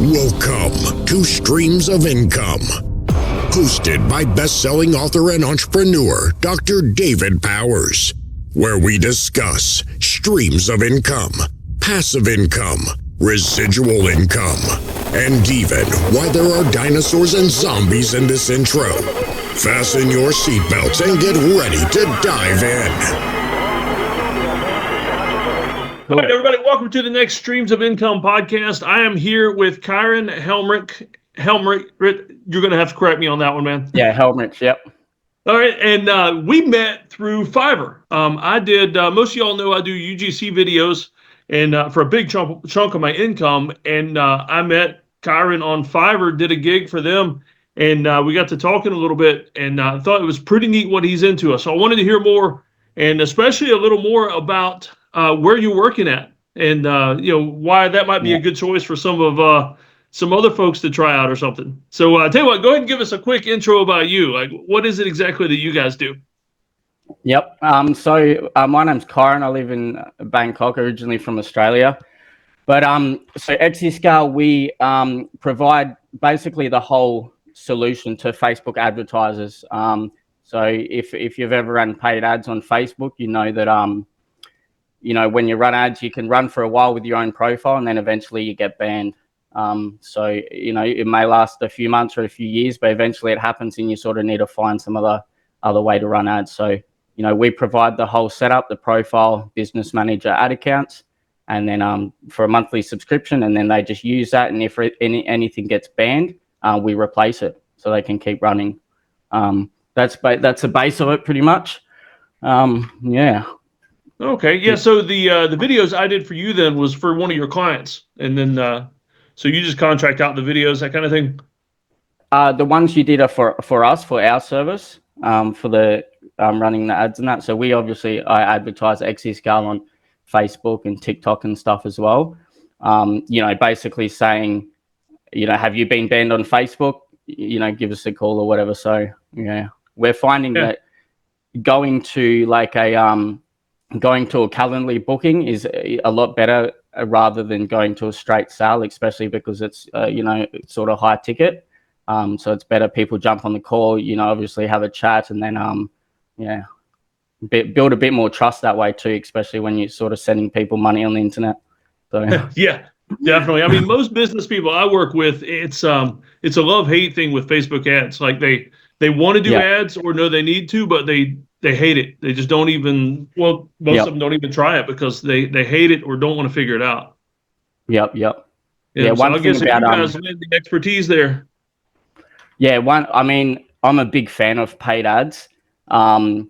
Welcome to Streams of Income, hosted by best-selling author and entrepreneur Dr. David Powers, where we discuss streams of income, passive income, residual income, and even why there are dinosaurs and zombies in this intro. Fasten your seatbelts and get ready to dive in. All right, everybody, welcome to the next Streams of Income podcast. I am here with Kyron, Hellmrich. You're going to have to correct me on that one, man. Yeah, Hellmrich, yep. All right, and we met through Fiverr. I did, most of y'all know I do UGC videos and for a big chunk of my income, and I met Kyron on Fiverr, did a gig for them, and we got to talking a little bit, and I thought it was pretty neat what he's into. So I wanted to hear more, and especially a little more about where you're working at, and why that might be a good choice for some other folks to try out or something. So tell you what, go ahead and give us a quick intro about you. Like, what is it exactly that you guys do? Yep. So my name's Kyron. I live in Bangkok, originally from Australia. But so Exiscale, we provide basically the whole solution to Facebook advertisers. So if you've ever run paid ads on Facebook, you know that when you run ads, you can run for a while with your own profile, and then eventually you get banned. So it may last a few months or a few years, but eventually it happens, and you sort of need to find some other way to run ads. So we provide the whole setup, the profile, business manager, ad accounts, and then for a monthly subscription, and then they just use that. And if anything gets banned, we replace it so they can keep running. That's the base of it, pretty much. Yeah. Okay, yeah. So the videos I did for you then was for one of your clients, and then so you just contract out the videos, that kind of thing. The ones you did are for us, for our service, for the running the ads and that. So I advertise Exiscale on Facebook and TikTok and stuff as well. Basically saying, have you been banned on Facebook? Give us a call or whatever. So yeah, we're finding that going to a Calendly booking is a lot better rather than going to a straight sale, especially because it's it's sort of high ticket. So it's better people jump on the call, obviously have a chat, and then build a bit more trust that way too, especially when you're sort of sending people money on the internet. So yeah, definitely. I mean, most business people I work with, it's a love-hate thing with Facebook ads. Like they want to do ads or know they need to, but they hate it. They just don't even, most of them don't even try it because they hate it or don't want to figure it out. Yep. Yeah, so I guess you guys have the expertise there. Yeah, I'm a big fan of paid ads. You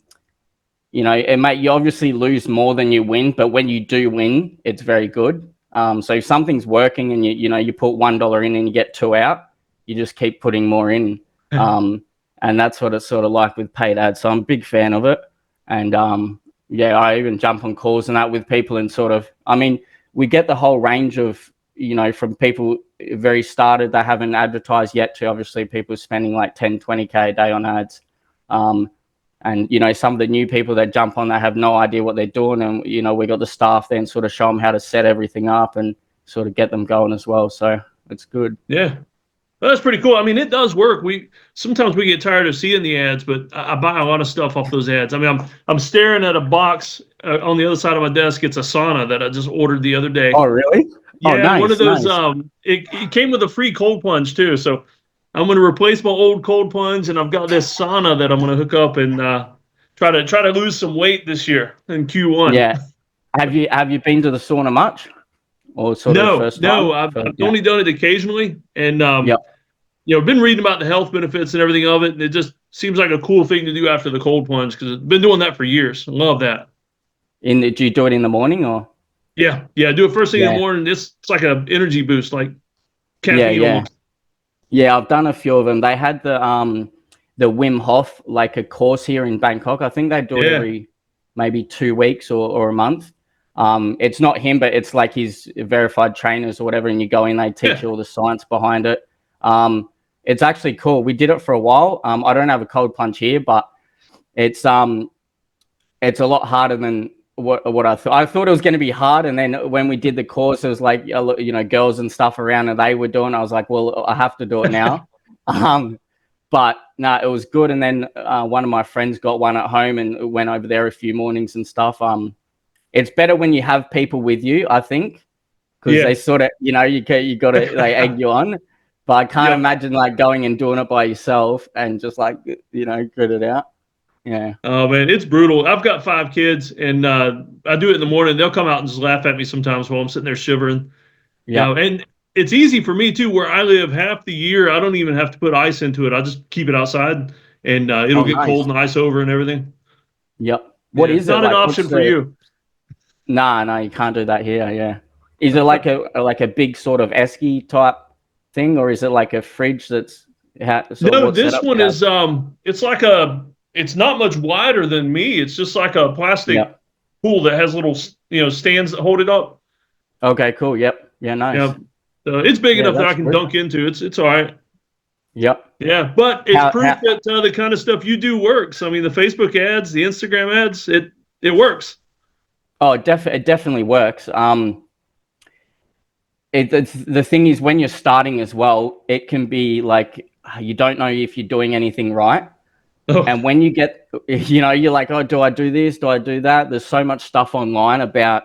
obviously lose more than you win, but when you do win, it's very good. So if something's working and you put $1 in and you get 2 out, you just keep putting more in. And that's what it's sort of like with paid ads. So I'm a big fan of it. And I even jump on calls and that with people and we get the whole range of, from people very started that haven't advertised yet to obviously people spending like 10, 20K a day on ads. And some of the new people that jump on, they have no idea what they're doing. And, we got the staff then sort of show them how to set everything up and sort of get them going as well. So it's good. Yeah. Well, that's pretty cool. I mean, it does work. Sometimes we get tired of seeing the ads, but I buy a lot of stuff off those ads. I mean, I'm staring at a box on the other side of my desk. It's a sauna that I just ordered the other day. Oh, really? Yeah, nice, one of those. Nice. It came with a free cold plunge too. So I'm going to replace my old cold plunge, and I've got this sauna that I'm going to hook up and try to lose some weight this year in Q1. Yeah. Have you been to the sauna much? Or No, I've only done it occasionally, and been reading about the health benefits and everything of it, and it just seems like a cool thing to do after the cold plunge because I've been doing that for years. I love that. Do you do it in the morning or? Yeah, do it first thing in the morning. It's like an energy boost, like caffeine. Yeah, I've done a few of them. They had the Wim Hof like a course here in Bangkok. I think they do it every maybe 2 weeks or a month. It's not him, but it's like his verified trainers or whatever, and you go in, they teach you all the science behind it. It's actually cool. We did it for a while. I don't have a cold plunge here, but it's a lot harder than what I thought. I thought it was going to be hard, and then when we did the course, it was like, you know, girls and stuff around, and they were doing. I was like, well, I have to do it now. But no, it was good. And then one of my friends got one at home and went over there a few mornings and stuff. It's better when you have people with you, I think, because they sort of, you know, you got to like egg you on. But I can't imagine like going and doing it by yourself and just like, you know, grit it out. Yeah. Oh man, it's brutal. I've got 5 kids, and I do it in the morning. They'll come out and just laugh at me sometimes while I'm sitting there shivering. Yeah. You know, and it's easy for me too. Where I live, half the year I don't even have to put ice into it. I just keep it outside, and it'll get cold and ice over and everything. Yep. What is it? Not an option for you. No, you can't do that here. Yeah. Is it like a big sort of esky type thing, or is it like a fridge that's? No, this one is it's like it's not much wider than me. It's just like a plastic pool that has little, you know, stands that hold it up. Okay, cool. Yep. Yeah, nice. Yeah. It's big enough that I can dunk into. It's all right. Yep. Yeah, but it's proof that the kind of stuff you do works. I mean, the Facebook ads, the Instagram ads, it works. Oh, it definitely works. The thing is, when you're starting as well, it can be like you don't know if you're doing anything right. Oh. And when you get, you know, you're like, oh, do I do this? Do I do that? There's so much stuff online about,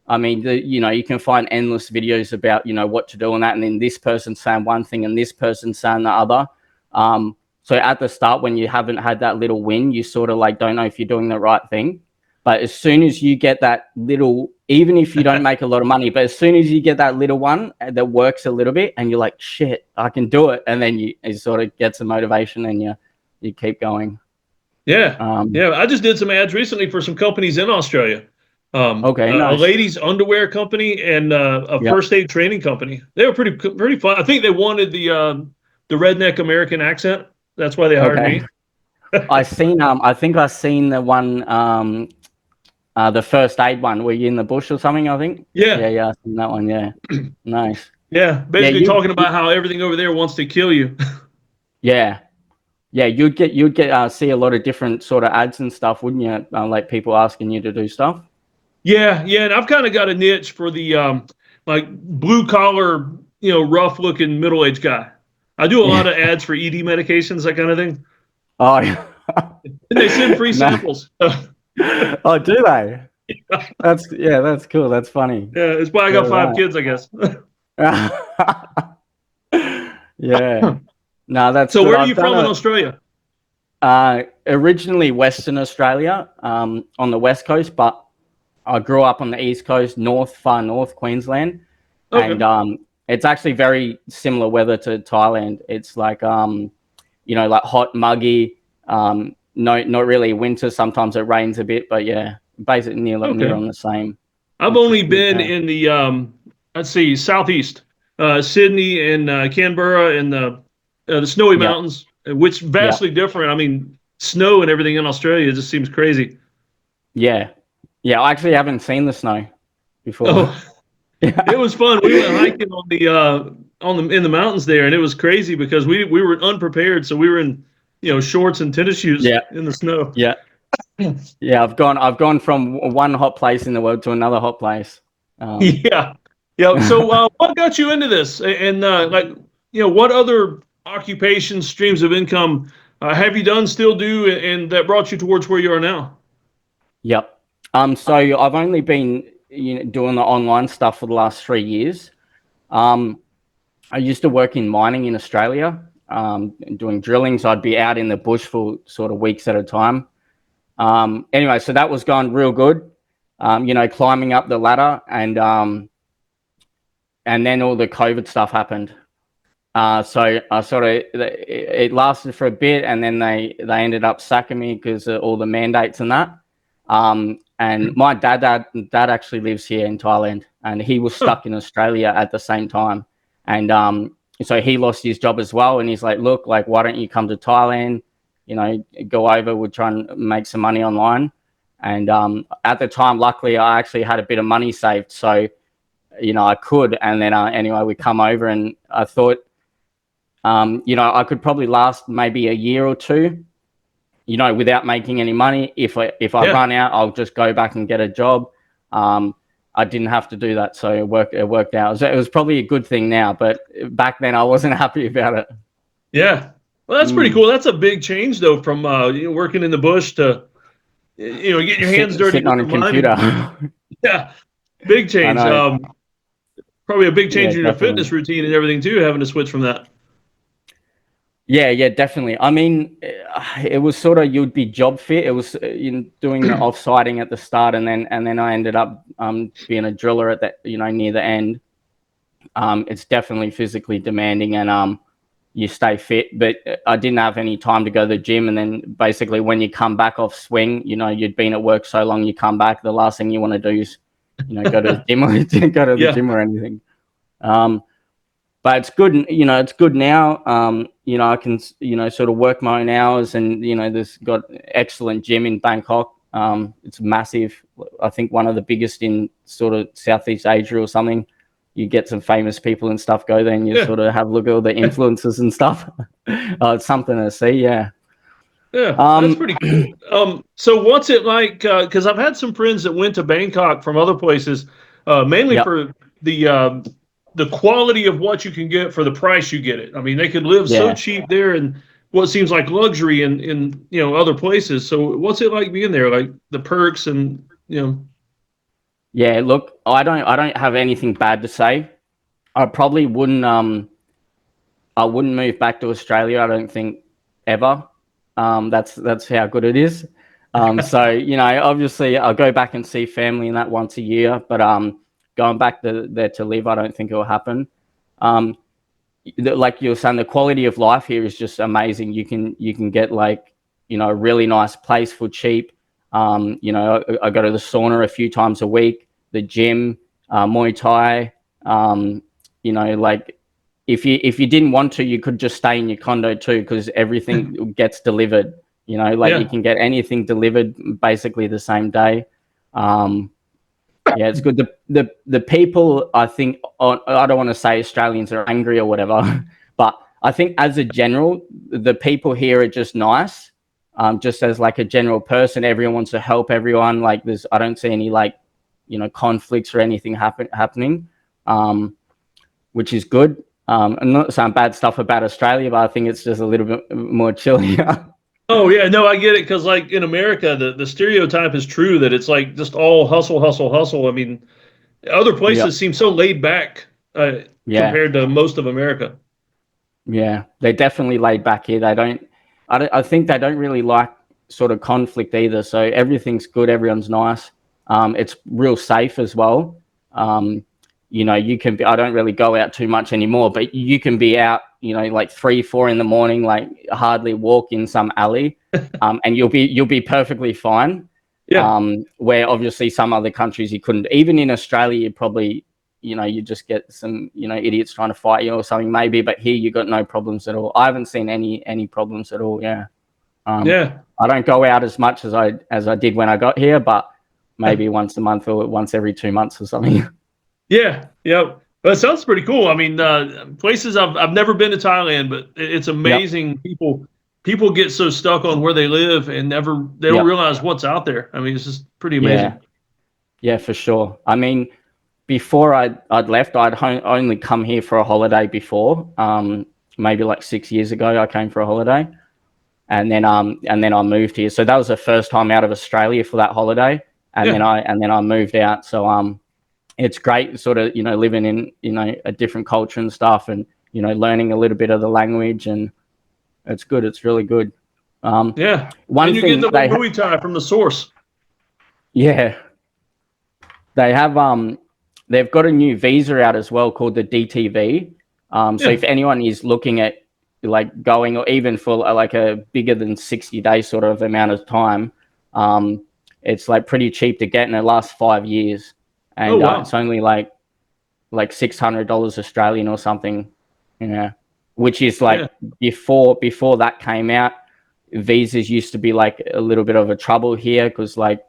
I mean, you know, you can find endless videos about, you know, what to do on that. And then this person's saying one thing and this person's saying the other. So at the start, when you haven't had that little win, you sort of like don't know if you're doing the right thing. But as soon as you get that little, even if you don't make a lot of money, but as soon as you get that little one that works a little bit and you're like, shit, I can do it. And then you sort of get some motivation and you keep going. Yeah. I just did some ads recently for some companies in Australia. Okay. Nice. A ladies' underwear company and a first aid training company. They were pretty fun. I think they wanted the redneck American accent. That's why they hired me. I think I've seen the one, the first aid one. Were you in the bush or something? I think. Yeah. I've seen that one. Yeah. Nice. Yeah. Basically talking about how everything over there wants to kill you. Yeah. You'd get see a lot of different sort of ads and stuff, wouldn't you? Like people asking you to do stuff. Yeah, and I've kind of got a niche for the like blue collar, you know, rough looking middle aged guy. I do a lot of ads for ED medications, that kind of thing. Oh, yeah. And they send free samples. Oh, do they? That's cool. That's funny. Yeah, it's why I got 5 kids, I guess. Yeah. No, that's so. Where are you from in Australia? Originally Western Australia, on the west coast, but I grew up on the east coast, far north Queensland, and it's actually very similar weather to Thailand. It's like you know, like hot, muggy. No, not really winter. Sometimes it rains a bit, but yeah, basically near on the same. I've only been in the let's see, southeast, Sydney and Canberra and the snowy mountains, which vastly different. I mean, snow and everything in Australia just seems crazy. Yeah, I actually haven't seen the snow before. Oh, it was fun. We went hiking in the mountains there, and it was crazy because we were unprepared, so we were in, you know, shorts and tennis shoes in the snow. Yeah. I've gone from one hot place in the world to another hot place. Yeah. So what got you into this? And like, you know, what other occupations, streams of income have you done, still do, and that brought you towards where you are now? Yep. So I've only been, you know, doing the online stuff for the last 3 years. I used to work in mining in Australia, doing drilling. So I'd be out in the bush for sort of weeks at a time. Anyway, so that was going real good. You know, climbing up the ladder, and then all the COVID stuff happened. So I sort of, it lasted for a bit, and then they ended up sacking me because of all the mandates and that. And my dad actually lives here in Thailand, and he was stuck in Australia at the same time. And so he lost his job as well. And he's like, look, like, why don't you come to Thailand? You know, go over, we'll try and make some money online. And at the time, luckily, I actually had a bit of money saved. So, you know, I could. And then anyway, we come over, and I thought, you know, I could probably last maybe a year or two, you know, without making any money. If I run out, I'll just go back and get a job. I didn't have to do that, so it worked out. It was probably a good thing now, but back then I wasn't happy about it. Yeah. Well, that's pretty cool. That's a big change, though, from working in the bush to getting your hands dirty sitting on a computer. Yeah, big change. Probably a big change in your definitely. fitness routine and everything too, having to switch from that. Yeah, definitely. I mean, it was sort of, you'd be job fit. It was doing the off-sighting at the start, and then I ended up being a driller at that, near the end. It's definitely physically demanding, and you stay fit. But I didn't have any time to go to the gym, and then basically when you come back off swing, you'd been at work so long, you come back, the last thing you want to do is, go to the gym or the gym or anything. But it's good, it's good now. I can, sort of work my own hours, and, there's got excellent gym in Bangkok. It's massive. I think one of the biggest in sort of Southeast Asia or something. You get some famous people and stuff go there, and you sort of have a look at all the influencers and stuff. It's something to see. Yeah. Yeah, that's pretty cool. So what's it like? Because I've had some friends that went to Bangkok from other places, mainly for the quality of what you can get for the price you get it. I mean, they could live so cheap there and what seems like luxury in other places. So what's it like being there? Like the perks and Yeah, look, I don't have anything bad to say. I probably wouldn't move back to Australia, I don't think, ever. That's how good it is. So, obviously I'll go back and see family and that once a year, but going back there to live, I don't think it will happen. Like you were saying, the quality of life here is just amazing. You can get like, a really nice place for cheap. I go to the sauna a few times a week, the gym, Muay Thai. Like if you didn't want to, you could just stay in your condo too, because everything gets delivered. You can get anything delivered basically the same day. It's good. The people, I think, I don't want to say Australians are angry or whatever, but I think as a general, the people here are just nice. Just as like a general person, everyone wants to help everyone. Like I don't see any conflicts or anything happening, which is good. I'm not saying bad stuff about Australia, but I think it's just a little bit more chill here. Oh yeah, no, I get it, because like in America, the stereotype is true that it's like just all hustle, hustle, hustle. I mean, other places seem so laid back compared to most of America. Yeah, they're definitely laid back here. I think they don't really like sort of conflict either. So everything's good. Everyone's nice. It's real safe as well. You can be, I don't really go out too much anymore, but you can be out, like 3, 4 in the morning, like hardly walk in some alley, and you'll be perfectly fine. Yeah. Where obviously some other countries you couldn't. Even in Australia, you probably, you just get some, idiots trying to fight you or something maybe, but here you got no problems at all. I haven't seen any problems at all. Yeah. I don't go out as much as I did when I got here, but maybe once a month or once every 2 months or something. Yeah. Well, it sounds pretty cool. I mean, places I've never been to Thailand, but it's amazing. People get so stuck on where they live and they don't realize what's out there. I mean, it's just pretty amazing. Yeah, for sure. I mean, before I'd left, I'd only come here for a holiday before. Maybe like 6 years ago, I came for a holiday, and then I moved here. So that was the first time out of Australia for that holiday, and then I moved out. So it's great, sort of living in a different culture and stuff, and learning a little bit of the language, and it's good. It's really good. One and you get the Muay Thai from the source. Yeah, they have they've got a new visa out as well called the DTV. So if anyone is looking at like going, or even for like a bigger than 60 day sort of amount of time, it's like pretty cheap to get, and it lasts 5 years, and it's only like $600 Australian or something, which is like before that came out, visas used to be like a little bit of a trouble here, because like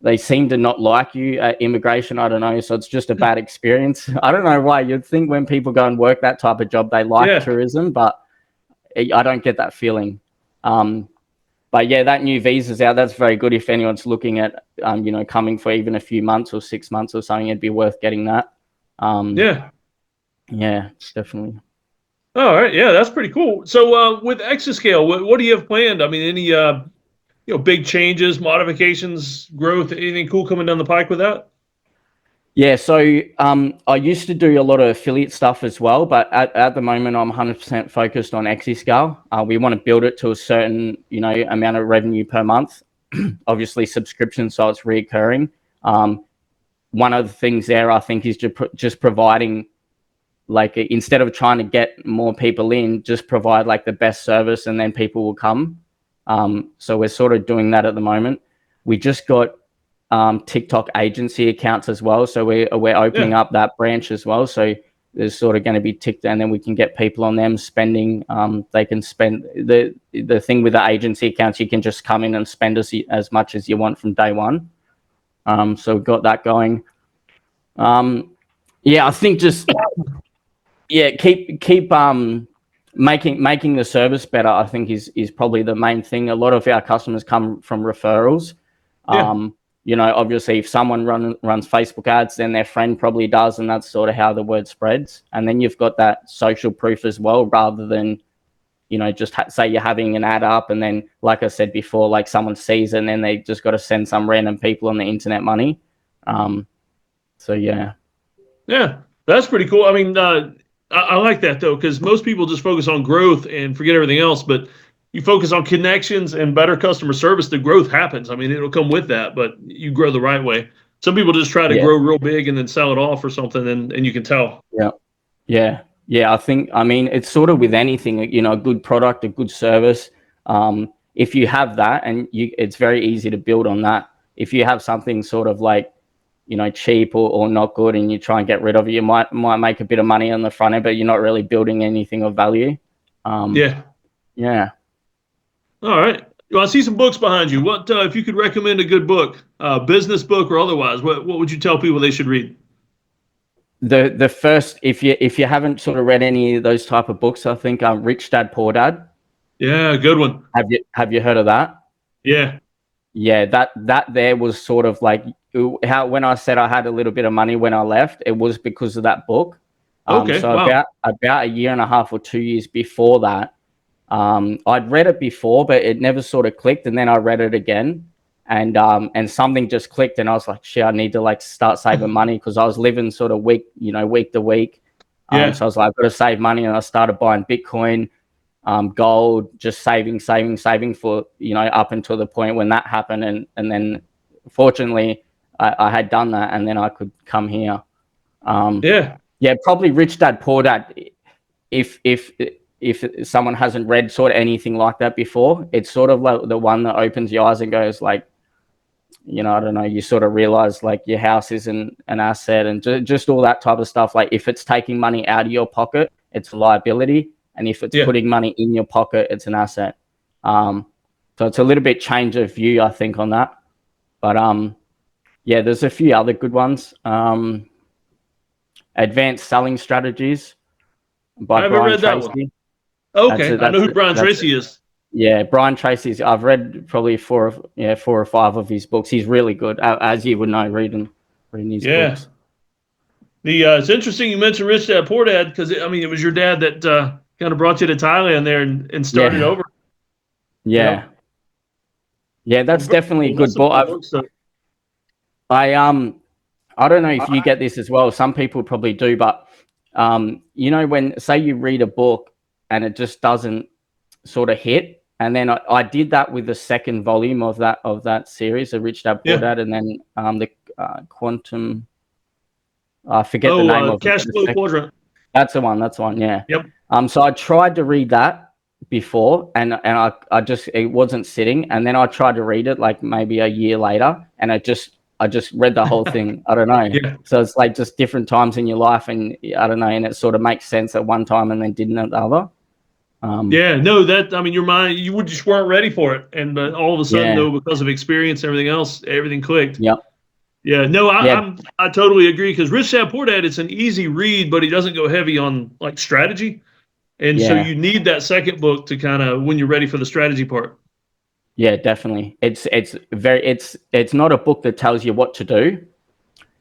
they seem to not like you at immigration. I don't know. So it's just a bad experience. I don't know why. You'd think when people go and work that type of job, they like tourism, but I don't get that feeling. But But yeah, that new visa's out. That's very good if anyone's looking at, coming for even a few months or 6 months or something. It'd be worth getting that. Yeah. Yeah, definitely. All right. Yeah, that's pretty cool. So with Exiscale, what do you have planned? I mean, any big changes, modifications, growth, anything cool coming down the pike with that? Yeah, so I used to do a lot of affiliate stuff as well, but at the moment I'm 100% focused on Exiscale. We want to build it to a certain, amount of revenue per month. Obviously subscription, so it's recurring. One of the things there I think is just providing, like, instead of trying to get more people in, just provide like the best service and then people will come. So we're sort of doing that at the moment. We just got TikTok agency accounts as well, so we're opening up that branch as well. So there's sort of going to be TikTok, and then we can get people on them spending. They can spend the thing with the agency accounts. You can just come in and spend as much as you want from day one. So we've got that going. Yeah, I think just keep making the service better. I think is probably the main thing. A lot of our customers come from referrals. Obviously if someone runs Facebook ads, then their friend probably does, and that's sort of how the word spreads. And then you've got that social proof as well, rather than, just say you're having an ad up and then, like I said before, like someone sees it and then they just got to send some random people on the internet money. So yeah, that's pretty cool. I mean, I like that though, because most people just focus on growth and forget everything else, but you focus on connections and better customer service, the growth happens. I mean, it'll come with that, but you grow the right way. Some people just try to grow real big and then sell it off or something, and you can tell. Yeah. I mean, it's sort of with anything, a good product, a good service. If you have that, and it's very easy to build on that. If you have something sort of like, cheap or not good, and you try and get rid of it, you might make a bit of money on the front end, but you're not really building anything of value. Yeah. All right. Well, I see some books behind you. What if you could recommend a good book, business book or otherwise? What would you tell people they should read? The first, if you haven't sort of read any of those type of books, I think Rich Dad Poor Dad. Yeah, good one. Have you heard of that? Yeah. Yeah, that there was sort of like how, when I said I had a little bit of money when I left, it was because of that book. Okay. So wow. about a year and a half or 2 years before that, I'd read it before, but it never sort of clicked. And then I read it again, and something just clicked, and I was like, shit, I need to like start saving money, because I was living sort of week to week. So I was like, I've got to save money, and I started buying Bitcoin, gold, just saving for, up until the point when that happened. And then fortunately I had done that, and then I could come here. Probably Rich Dad Poor Dad. If someone hasn't read sort of anything like that before, it's sort of like the one that opens your eyes and goes like, I don't know, you sort of realize like your house isn't an asset, and just all that type of stuff. Like if it's taking money out of your pocket, it's a liability. And if it's putting money in your pocket, it's an asset. So it's a little bit change of view, I think, on that. But there's a few other good ones. Advanced Selling Strategies by Brian Tracy. Okay, I know who Brian Tracy is. Yeah, Brian Tracy's. I've read probably four or five of his books. He's really good, as you would know, reading his books. It's interesting you mentioned Rich Dad Poor Dad, because it was your dad that kind of brought you to Thailand there and started over. Yeah, that's definitely a good book. I don't know if you get this as well. Some people probably do, but when say you read a book and it just doesn't sort of hit, and then I did that with the second volume of that series, the Rich Dad Poor Dad, and then the Quantum. I forget the name of Cash Flow Quadrant. That's the one. Yeah. Yep. So I tried to read that before, and I just, it wasn't sitting, and then I tried to read it like maybe a year later, and I just read the whole thing. I don't know. So it's like just different times in your life, and I don't know, and it sort of makes sense at one time and then didn't at the other. Your mind, you just weren't ready for it, and all of a sudden, though, because of experience and everything else, everything clicked. Yep. Yeah, no, I totally agree, because Rich Dad Poor Dad, it's an easy read, but he doesn't go heavy on like strategy, and so you need that second book to kind of, when you're ready for the strategy part. Yeah, definitely. It's not a book that tells you what to do.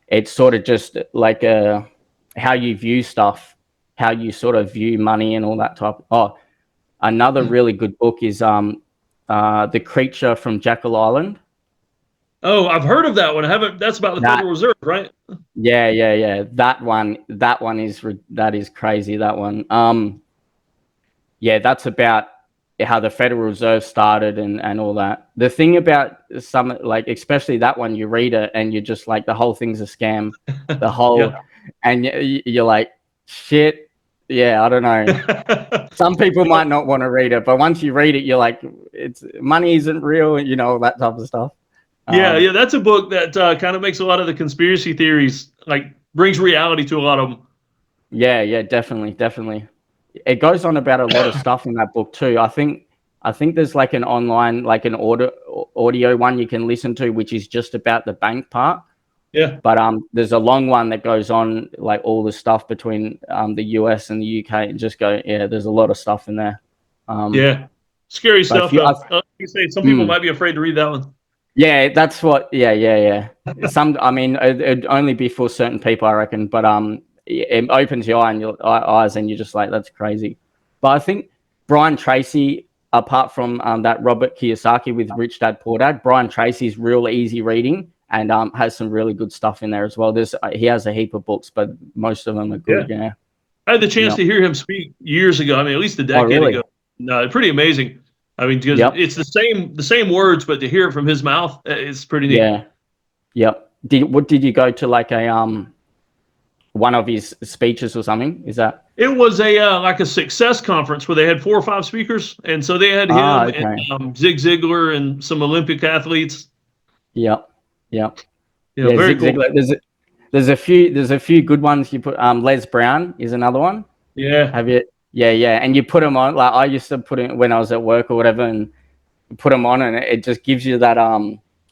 It's sort of just like how you view stuff, how you sort of view money and all that type. Oh, another really good book is The Creature from Jekyll Island. Oh, I've heard of that one. I haven't. That's about the That Federal Reserve, right? yeah. That is crazy. That one. Yeah, that's about how the Federal Reserve started and all that. The thing about some, like, especially that one, you read it and you're just like, the whole thing's a scam. The whole, Yeah. and you're like, shit. Yeah, I don't know. Some people might not want to read it, but once you read it, you're like, it's money isn't real, that type of stuff. Yeah. That's a book that kind of makes a lot of the conspiracy theories, like brings reality to a lot of them. Yeah, definitely. It goes on about a lot of stuff in that book too. I think there's like an online, like an audio one you can listen to, which is just about the bank part. Yeah. But there's a long one that goes on like all the stuff between the US and the UK, and just go, yeah, there's a lot of stuff in there. Yeah. Scary But if stuff, you, though. You say some people might be afraid to read that one. yeah, that's what, yeah. I mean, it'd only be for certain people, I reckon. But it opens your eyes, and you're just like, that's crazy. But I think Brian Tracy, apart from that Robert Kiyosaki with Rich Dad Poor Dad, Brian Tracy's real easy reading and has some really good stuff in there as well. He has a heap of books, but most of them are good. Yeah. I had the chance Yep. to hear him speak years ago. I mean, at least a Oh, decade really? ago. No, pretty amazing. I mean, because Yep. it's the same words, but to hear it from his mouth, it's pretty neat. Yeah. Yep. Did you go to like a one of his speeches or something? Is that? It was a like a success conference where they had 4 or 5 speakers, and so they had him Okay. and Zig Ziglar and some Olympic athletes. Yep. Yeah, Zig very cool. Ziglar. There's a few good ones. You put Les Brown is another one. Yeah, Have you? Yeah. And you put them on. Like, I used to put it when I was at work or whatever, and put them on, and it just gives you that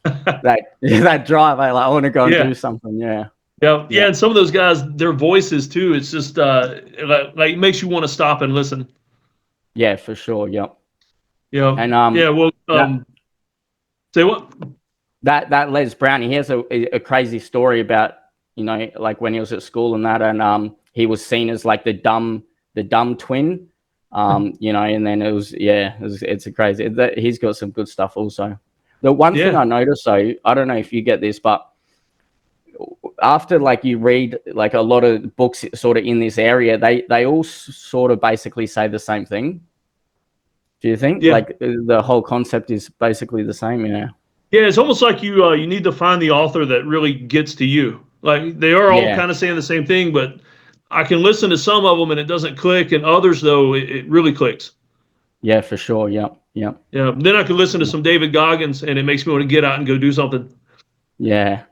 that drive. I want to go and do something. Yeah. yeah. And some of those guys, their voices too. It's just like it makes you want to stop and listen. Yeah, for sure. Yep. Yeah, And yeah. Well, say what? That Les Brown, he has a crazy story about, like when he was at school and that, and he was seen as like the dumb twin, and then it's a crazy. He's got some good stuff also. The one thing I noticed, though, I don't know if you get this, but after like you read like a lot of books sort of in this area, they all sort of basically say the same thing. Do you think? Yeah. Like the whole concept is basically the same, Yeah, it's almost like you need to find the author that really gets to you. Like they are all kind of saying the same thing, but I can listen to some of them and it doesn't click, and others though it really clicks. Yeah, for sure. Yeah. Yeah. Then I can listen to some David Goggins and it makes me want to get out and go do something. Yeah.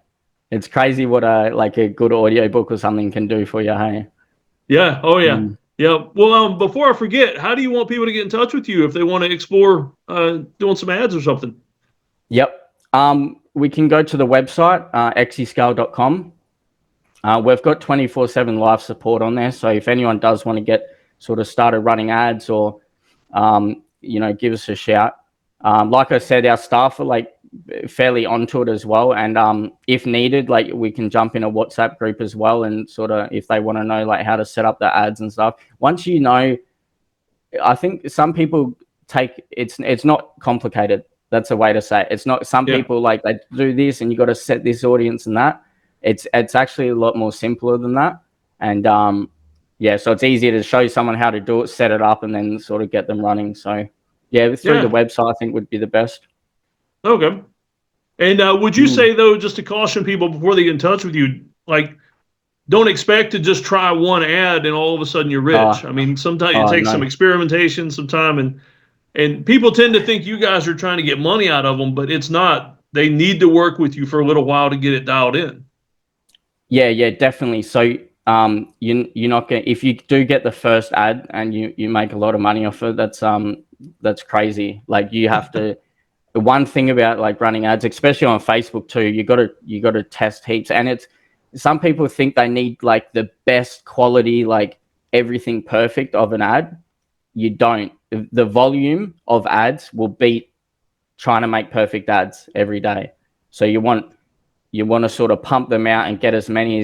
It's crazy what a good audiobook or something can do for you, hey? Yeah. Oh yeah. Yeah. Well, before I forget, how do you want people to get in touch with you if they want to explore doing some ads or something? Yep. We can go to the website, exiscale.com. We've got 24/7 live support on there. So if anyone does want to get sort of started running ads or, give us a shout. Like I said, our staff are like fairly onto it as well. And if needed, like we can jump in a WhatsApp group as well. And sort of if they want to know like how to set up the ads and stuff. Once I think some people it's not complicated. That's a way to say it. It's not, some people like they do this and you got to set this audience and that. It's actually a lot more simpler than that. And so it's easier to show someone how to do it, set it up, and then sort of get them running. So through the website, I think would be the best. Okay. And would you say though, just to caution people before they get in touch with you, like don't expect to just try one ad and all of a sudden you're rich. I mean, sometimes it takes some experimentation, some time, and people tend to think you guys are trying to get money out of them, but it's not. They need to work with you for a little while to get it dialed in. Yeah, definitely. So you're not going, if you do get the first ad and you make a lot of money off it, that's crazy. Like you have to. The one thing about like running ads, especially on Facebook too, you got to test heaps, and it's, some people think they need like the best quality, like everything perfect of an ad. You don't. The volume of ads will beat trying to make perfect ads every day. So you want to sort of pump them out and get as many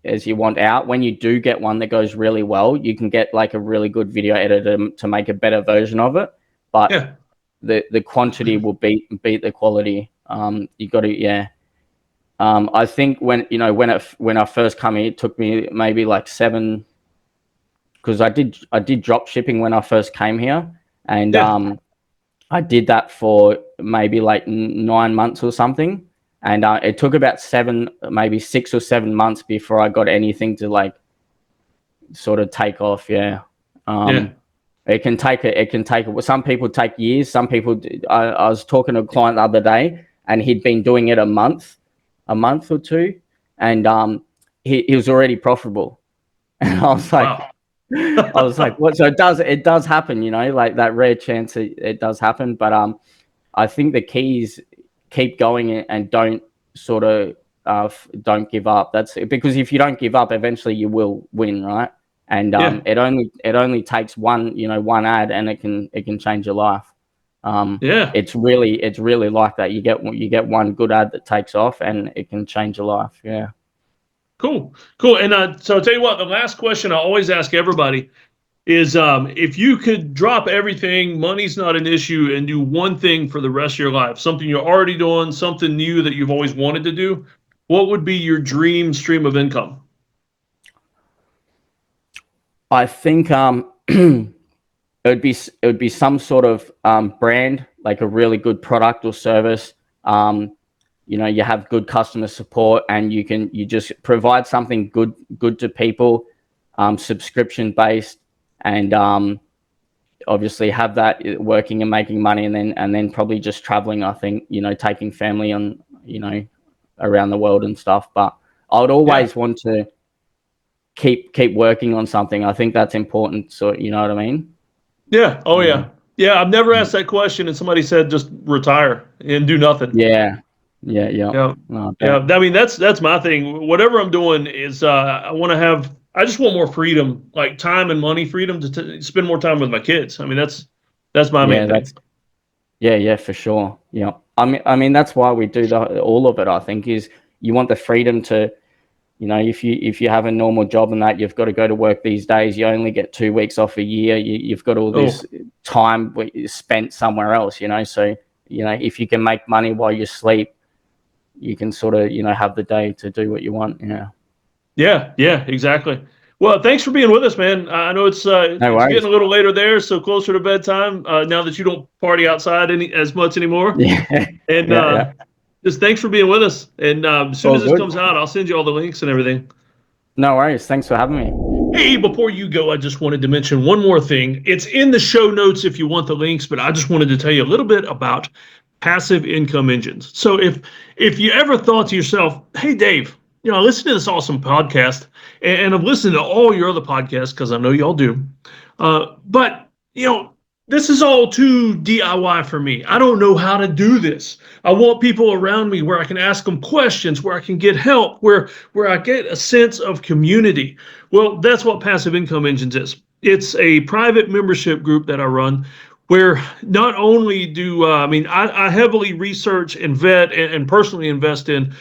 as you want out. When you do get one that goes really well, you can get like a really good video editor to make a better version of it. But the quantity will beat the quality. You got to I think when I first come here, it took me maybe like 7, because I did drop shipping when I first came here, and I did that for maybe like 9 months or something, and it took about maybe 6 or 7 months before I got anything to like sort of take off. It can take some people take years. Some people, I was talking to a client the other day, and he'd been doing it a month or two, and he was already profitable. And I was like, wow. I was like, what? So it does happen, like that rare chance it does happen. But I think the key is keep going and don't sort of don't give up. That's because if you don't give up, eventually you will win, right? And it only takes one ad, and it can change your life. It's really like that. You get one good ad that takes off, and it can change your life. Yeah. Cool. And so I'll tell you what, the last question I always ask everybody is, if you could drop everything, money's not an issue, and do one thing for the rest of your life, something you're already doing, something new that you've always wanted to do, what would be your dream stream of income? I think it would be some sort of brand, like a really good product or service. You have good customer support, and you just provide something good to people, subscription based, and obviously have that working and making money, and then probably just traveling. I think taking family on around the world and stuff. But I would always want to keep working on something. I think that's important. So you know what I mean? Yeah. Oh yeah. Yeah. I've never asked that question, and somebody said just retire and do nothing. Yeah. I mean, that's my thing. Whatever I'm doing is I just want more freedom, like time and money freedom to spend more time with my kids. I mean, that's my main thing. Yeah, for sure. Yeah. I mean that's why we do all of it. I think is you want the freedom to, if you have a normal job and that you've got to go to work these days, you only get 2 weeks off a year. You've got all this time spent somewhere else, So, if you can make money while you sleep, you can sort of, have the day to do what you want. Yeah, exactly. Well, thanks for being with us, man. I know it's getting a little later there, so closer to bedtime, now that you don't party outside as much anymore. And just thanks for being with us. And as soon as this comes out, I'll send you all the links and everything. No worries. Thanks for having me. Hey, before you go, I just wanted to mention one more thing. It's in the show notes if you want the links, but I just wanted to tell you a little bit about passive income engines. So if you ever thought to yourself, hey, Dave, I listen to this awesome podcast, and I've listened to all your other podcasts because I know y'all do. But, this is all too DIY for me. I don't know how to do this. I want people around me where I can ask them questions, where I can get help, where I get a sense of community. Well, that's what Passive Income Engines is. It's a private membership group that I run, where not only do I heavily research and vet and personally invest in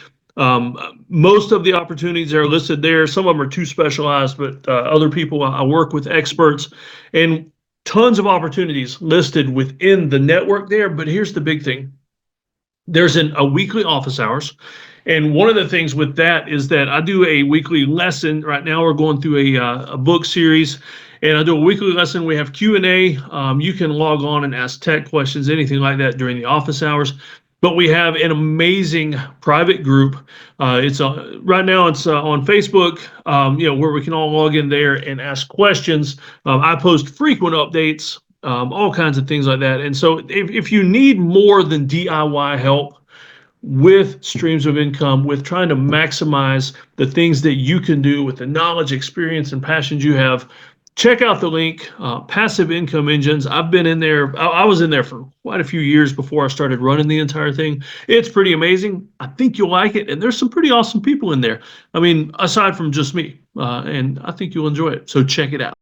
most of the opportunities that are listed there. Some of them are too specialized, but other people, I work with experts, and tons of opportunities listed within the network there. But here's the big thing. There's a weekly office hours. And one of the things with that is that I do a weekly lesson. Right now we're going through a book series, and I do a weekly lesson. We have Q&A. You can log on and ask tech questions, anything like that during the office hours. But we have an amazing private group. It's right now it's on Facebook, where we can all log in there and ask questions. I post frequent updates, all kinds of things like that. And so if you need more than DIY help with streams of income, with trying to maximize the things that you can do with the knowledge, experience, and passions you have, check out the link, Passive Income Engines. I've been in there. I was in there for quite a few years before I started running the entire thing. It's pretty amazing. I think you'll like it. And there's some pretty awesome people in there. I mean, aside from just me. And I think you'll enjoy it. So check it out.